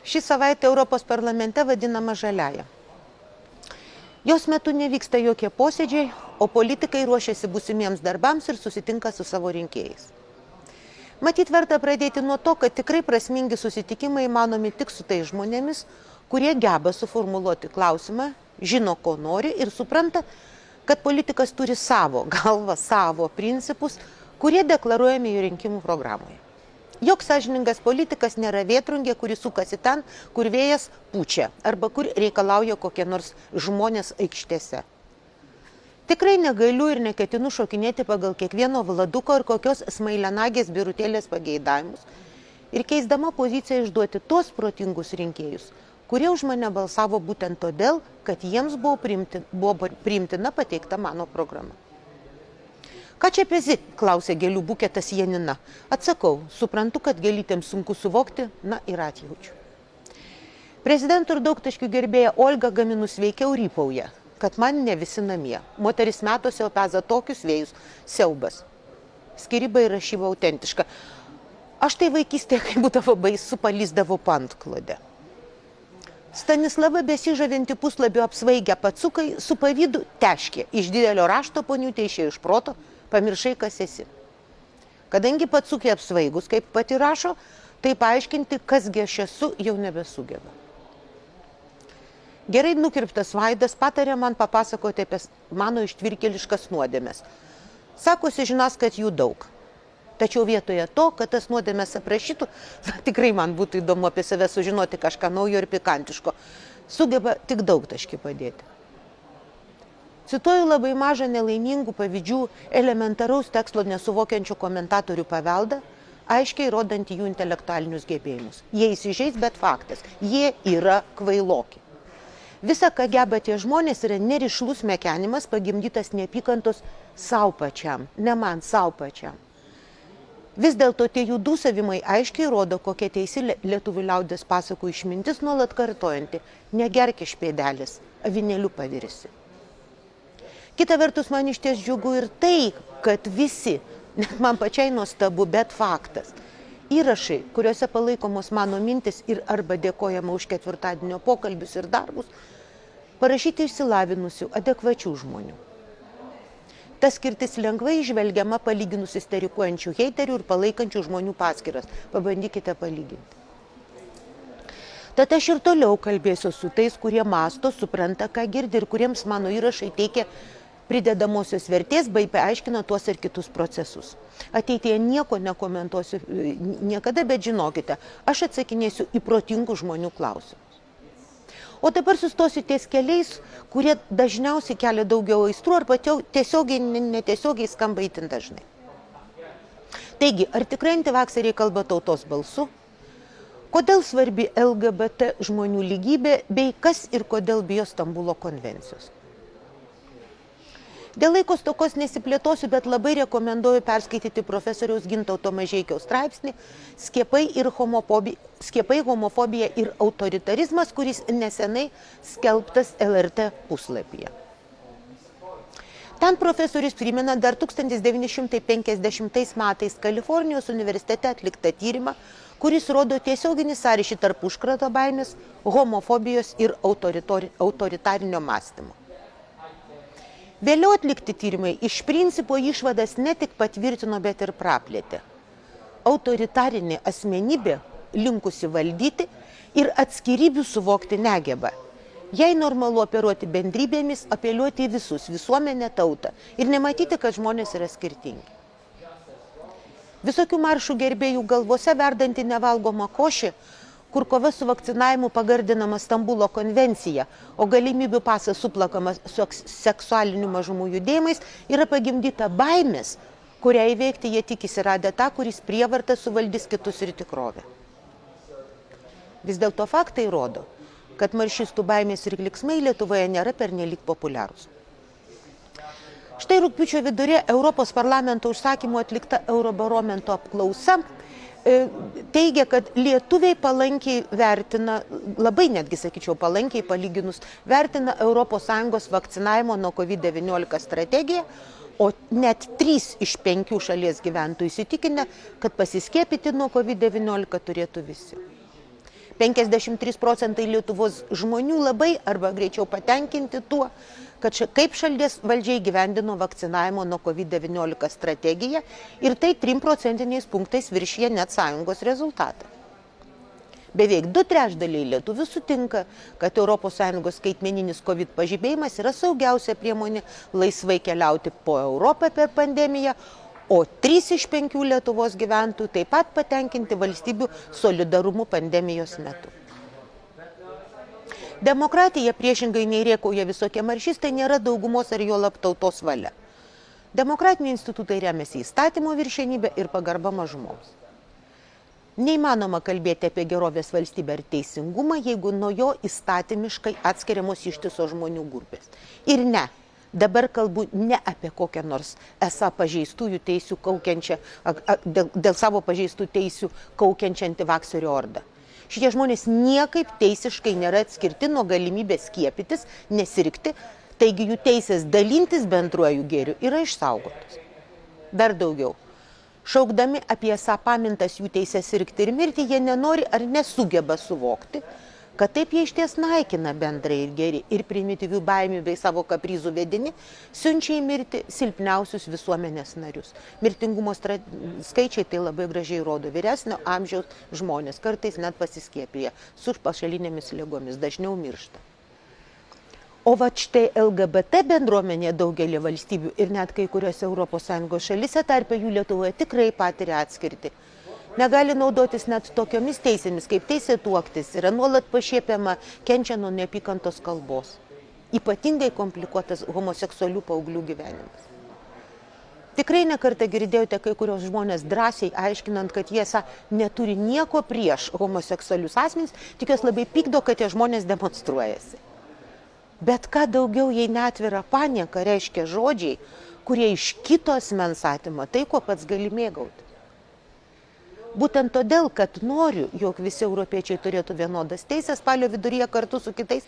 Ši savaitė Europos parlamente vadinama žaliaja. Jos metu nevyksta jokie posėdžiai, o politikai ruošiasi būsimiems darbams ir susitinka su savo rinkėjais. Matyt, verta pradėti nuo to, kad tikrai prasmingi susitikimai įmanomi tik su tais žmonėmis, kurie geba suformuluoti klausimą, žino, ko nori ir supranta, kad politikas turi savo galvą, savo principus, kurie deklaruojami jų rinkimų programoje. Joks sąžiningas politikas nėra vėtrungė, kuri sukasi ten, kur vėjas pučia arba kur reikalauja kokie nors žmonės aikštėse. Tikrai negaliu ir neketinu šokinėti pagal kiekvieno Vladuko ir kokios smailenagės birutėlės pageidavimus ir keisdama poziciją išduoti tuos protingus rinkėjus, kurie už mane balsavo būtent todėl, kad jiems buvo priimtina pateikta mano programa. Ką čia pezi, klausė gėlių buketas Janina. Atsakau, suprantu, kad gėlytėms sunku suvokti, na ir atjaučiu. Prezidentų ir daugtaškių gerbėja Olga gaminus veikiau rypauja, kad man ne visi namie. Moteris metuose peza tokius vėjus, siaubas. Skyryba yra šyva autentiška. Aš tai vaikystėje, kai būdavo baisu, palysdavau pantklodę. Stanislava besižavinti puslapio apsvaigę pacukai su pavydu teškė. Iš didelio rašto poniutė išėjo iš proto, pamiršai, kas esi. Kadangi pacukė apsvaigus, kaip pati rašo, tai paaiškinti, kasgi aš esu, jau nebesugeba. Gerai nukirptas veidas patarė man papasakoti apie mano ištvirkėliškas nuodėmes. Sakosi, žinas, kad jų daug. Tačiau vietoje to, kad tas nuodėmes aprašytų, tikrai man būtų įdomu apie save sužinoti kažką naujo ir pikantiško, sugeba tik daugtaškį padėti. Cituoju labai mažą nelaimingų pavyzdžių elementaraus teksto nesuvokiančių komentatorių paveldą, aiškiai rodantį jų intelektualinius gebėjimus. Jie įsižeis, bet faktas, jie yra kvailoki. Visa, ką geba tie žmonės, yra nerišlus mekenimas, pagimdytas neapykantos savo pačiam, ne man, savo pačiam. Vis dėlto tie jų dūsavimai aiškiai rodo, kokia teisi lietuvių liaudės pasakų išmintis nuolat kartojanti, negerk iš pėdelės, avinėliu pavirsi. Kita vertus, man iš ties džiugu ir tai, kad visi, net man pačiai nuostabu, bet faktas, įrašai, kuriuose palaikomos mano mintis ir arba dėkojama už ketvirtadienio pokalbius ir darbus, parašyti išsilavinusių, adekvačių žmonių. Ta skirtis lengvai išvelgiama palyginus isterikuojančių heiterių ir palaikančių žmonių paskiras. Pabandykite palyginti. Tad aš ir toliau kalbėsiu su tais, kurie masto, supranta, ką girdi ir kuriems mano įrašai teikia pridedamosios vertės, bei paaiškina tuos ir kitus procesus. Ateityje nieko nekomentuosiu niekada, bet žinokite, aš atsakinėsiu į protingų žmonių klausimus. O dabar sustosiu ties keliais, kurie dažniausiai kelia daugiau aistrų arba tiesiogiai, netiesiogiai skamba itin dažnai. Taigi, ar tikrai antivakseriai kalba tautos balsu? Kodėl svarbi LGBT žmonių lygybė, bei kas ir kodėl bijo Stambulo konvencijos? Dėl laiko stokos nesiplėtosiu, bet labai rekomenduoju perskaityti profesoriaus Gintauto Mažeikio straipsnį Skiepai, homofobija ir autoritarizmas, kuris nesenai skelbtas LRT puslapyje. Ten profesorius primena dar 1950 metais Kalifornijos universitete atliktą tyrimą, kuris rodo tiesioginį sąryšį tarp užkrato baimės, homofobijos ir autoritarinio mąstymo. Vėliau atlikti tyrimai iš principo išvadas ne tik patvirtino, bet ir praplėtė. Autoritarinė asmenybė linkusi valdyti ir atskirybių suvokti negeba. Jei normalu operuoti bendrybėmis, apeliuoti į visus, visuomenę, tautą ir nematyti, kad žmonės yra skirtingi. Visokių maršų gerbėjų galvose verdanti nevalgoma košė, kur kova su vakcinavimu pagardinama Stambulo konvencija, o galimybių pasas suplakamas su seksualinių mažumų judėjimais, yra pagimdyta baimės, kurią įveikti jie tikisi radę tą, kuris prievartą suvaldys kitus ir tikrovę. Vis dėlto faktai rodo, kad maršistų baimės ir kliksmai Lietuvoje nėra pernelyg populiarūs. Štai rugpjūčio viduryje Europos parlamento užsakymu atlikta Eurobarometro apklausa teigia, kad lietuviai palankiai vertina, labai netgi sakyčiau palankiai palyginus, vertina ES vakcinavimo nuo COVID-19 strategiją, o net 3 iš 5 šalies gyventojų įsitikinę, kad pasiskiepyti nuo COVID-19 turėtų visi. 53% Lietuvos žmonių labai arba greičiau patenkinti tuo, kad kaip šalies valdžiai gyvendino vakcinavimo nuo COVID-19 strategiją ir tai 3 procentiniais punktais viršija net sąjungos rezultatą. Beveik 2/3 lietuvių sutinka, kad ES skaitmeninis COVID pažymėjimas yra saugiausia priemonė laisvai keliauti po Europą per pandemiją, o 3 iš 5 Lietuvos gyventojų taip pat patenkinti valstybių solidarumu pandemijos metu. Demokratija, priešingai nei rėkauja visokie maršistai, nėra daugumos ar juolab tautos valia. Demokratiniai institutai remiasi įstatymo viršenybę ir pagarbą mažumoms. Neįmanoma kalbėti apie gerovės valstybę ir teisingumą, jeigu nuo jo įstatymiškai atskiriamos ištisos žmonių grupės. Ir ne, dabar kalbu ne apie kokią nors esą pažeistųjų teisių kaukiančią, dėl savo pažeistų teisių kaukiančią antivakserių ordą. Šitie žmonės niekaip teisiškai nėra atskirti nuo galimybės skiepytis, nesirgti, taigi jų teisės dalintis bendruoju gėriu yra išsaugotos. Dar daugiau. Šaukdami apie esą pamintas jų teisės sirgti ir mirti, jie nenori ar nesugeba suvokti, kad taip jie išties naikina bendrai ir gėrį ir primityvių baimių bei savo kaprizų vedini, siunčia į mirtį silpniausius visuomenės narius. Mirtingumo skaičiai tai labai gražiai rodo. Vyresnio amžiaus žmonės kartais net pasiskiepyje su pašalinėmis ligomis, dažniau miršta. O va štai LGBT bendruomenė daugelį valstybių ir net kai kuriuose ES šalyse, tarpe jų Lietuvoje, tikrai patiria atskirtį. Negali naudotis net tokiomis teisėmis, kaip teisė tuoktis, yra nuolat pašiepiama, kenčia nuo neapykantos kalbos. Ypatingai komplikuotas homoseksualių paauglių gyvenimas. Tikrai nekartą girdėjote kai kurios žmonės drąsiai aiškinant, kad jie neturi nieko prieš homoseksualius asmenys, tik jos labai pykdo, kad tie žmonės demonstruojasi. Bet ką daugiau, jei neatvira panieka, reiškia žodžiai, kurie iš kito asmens atima tai, ko pats gali mėgauti. Būtent todėl, kad noriu, jog visi europiečiai turėtų vienodas teisės, spalio viduryje kartu su kitais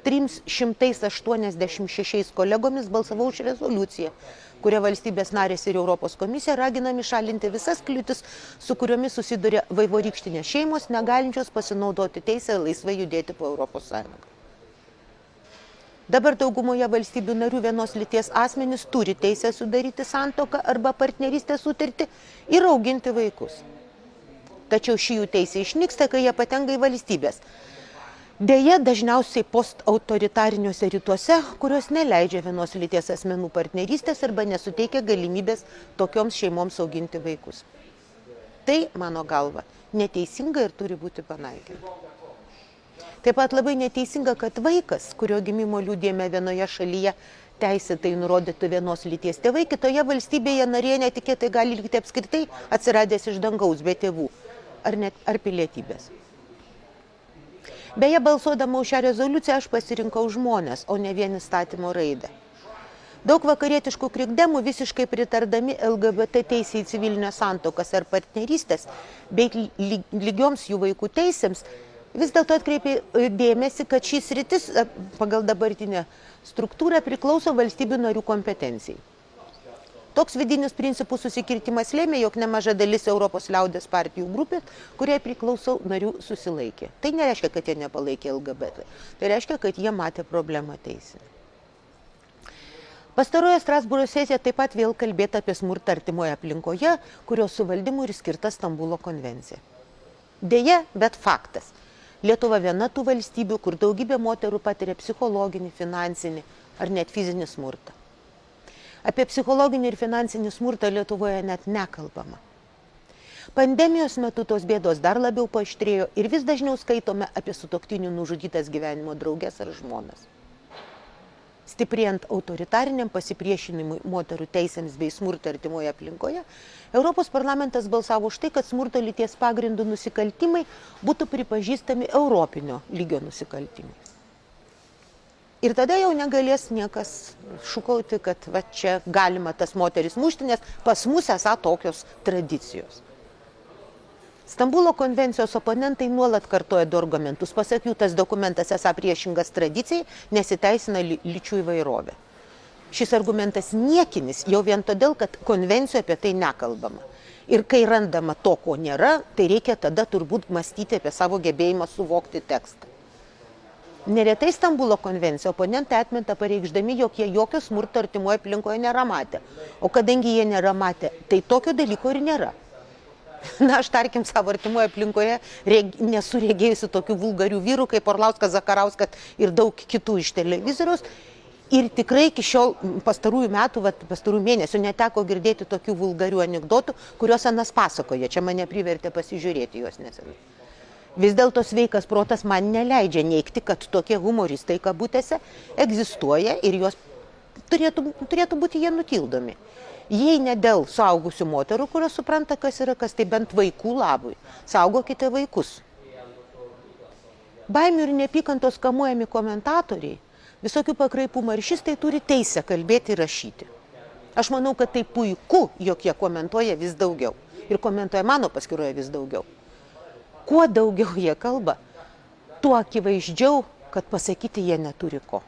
386 kolegomis balsavau už rezoliuciją, kuria valstybės narės ir Europos komisija raginami šalinti visas kliūtis, su kuriomis susiduria vaivorykštinės šeimos, negalinčios pasinaudoti teisę laisvai judėti po Europos Sąjungą. Dabar daugumoje valstybių narių vienos lyties asmenys turi teisę sudaryti santuoką arba partnerystės sutartį ir auginti vaikus. Tačiau ši jų teisė išnyksta, kai jie patenka į valstybės. Deja, dažniausiai postautoritariniuose rytuose, kurios neleidžia vienos lyties asmenų partnerystės arba nesuteikia galimybės tokioms šeimoms auginti vaikus. Tai, mano galva, neteisinga ir turi būti panaikinta. Taip pat labai neteisinga, kad vaikas, kurio gimimo liudijame vienoje šalyje, teisėtai nurodytų vienos lyties tėvai, kitoje valstybėje narėje netikėtai gali likti apskritai atsiradęs iš dangaus be tėvų ar pilietybės. Beje, balsuodama už šią rezoliuciją aš pasirinkau žmones, o ne vien įstatymo raidę. Daug vakarietiškų krikdemų visiškai pritardami LGBT teisė į civilinės santuokas ar partnerystės bei lygioms jų vaikų teisėms vis dėlto atkreipė dėmesį, kad šis sritis pagal dabartinę struktūrą priklauso valstybių narių kompetencijai. Toks vidinis principų susikirtimas lėmė, jog nemaža dalis Europos liaudės partijų grupės, kuriai priklausau, narių susilaikė. Tai nereiškia, kad jie nepalaikė LGBT. Tai reiškia, kad jie matė problemą teisinę. Pastaroje Strasbūro sesijoje taip pat vėl kalbėta apie smurtą artimoje aplinkoje, kurios suvaldymui ir skirta Stambulo konvencija. Deja, bet faktas. Lietuva viena tų valstybių, kur daugybė moterų patiria psichologinį, finansinį ar net fizinį smurtą. Apie psichologinį ir finansinį smurtą Lietuvoje net nekalbama. Pandemijos metu tos bėdos dar labiau paaštrėjo ir vis dažniau skaitome apie sutuoktinių nužudytas gyvenimo drauges ar žmonas. Stiprėjant autoritariniam pasipriešinimui moterų teisėms bei smurto artimoje aplinkoje, Europos parlamentas balsavo už tai, kad smurto lyties pagrindų nusikaltimai būtų pripažįstami europinio lygio nusikaltimais. Ir tada jau negalės niekas šūkauti, kad va, čia galima tas moteris mušti, nes pas mus esą tokios tradicijos. Stambulo konvencijos oponentai nuolat kartoja du argumentus. Pasak jų, tas dokumentas esą priešingas tradicijai, nesiteisina lyčių įvairovė. Šis argumentas niekinis jau vien todėl, kad konvencijoje apie tai nekalbama. Ir kai randama to, ko nėra, tai reikia tada turbūt mąstyti apie savo gebėjimą suvokti tekstą. Neretai Stambulo konvenciją oponentai atmeta pareikšdami, jog jie jokio smurto artimoje aplinkoje nėra matę. O kadangi jie nėra matę, tai tokio dalyko ir nėra. Na, aš tarkim savo artimoje aplinkoje nesu regėjusi tokių vulgarių vyrų kaip Orlauskas, Zakarauskas ir daug kitų iš televizoriaus. Ir tikrai iki šiol pastarųjų metų, pastarųjų mėnesių neteko girdėti tokių vulgarių anekdotų, kuriuos Anas pasakoja. Čia mane privertė pasižiūrėti juos nesenai. Vis dėlto sveikas protas man neleidžia neigti, kad tokie humoristai kabutėse egzistuoja ir juos turėtų būti jie nutildomi. Jei ne dėl suaugusių moterų, kurios supranta, kas yra kas, tai bent vaikų labui. Saugokite vaikus. Baimių ir neapykantos kamuojami komentatoriai, visokių pakraipų maršistai turi teisę kalbėti ir rašyti. Aš manau, kad tai puiku, jog jie komentuoja vis daugiau. Ir komentuoja mano paskyroje vis daugiau. Kuo daugiau jie kalba, tuo akivaizdžiau, kad pasakyti jie neturi ko.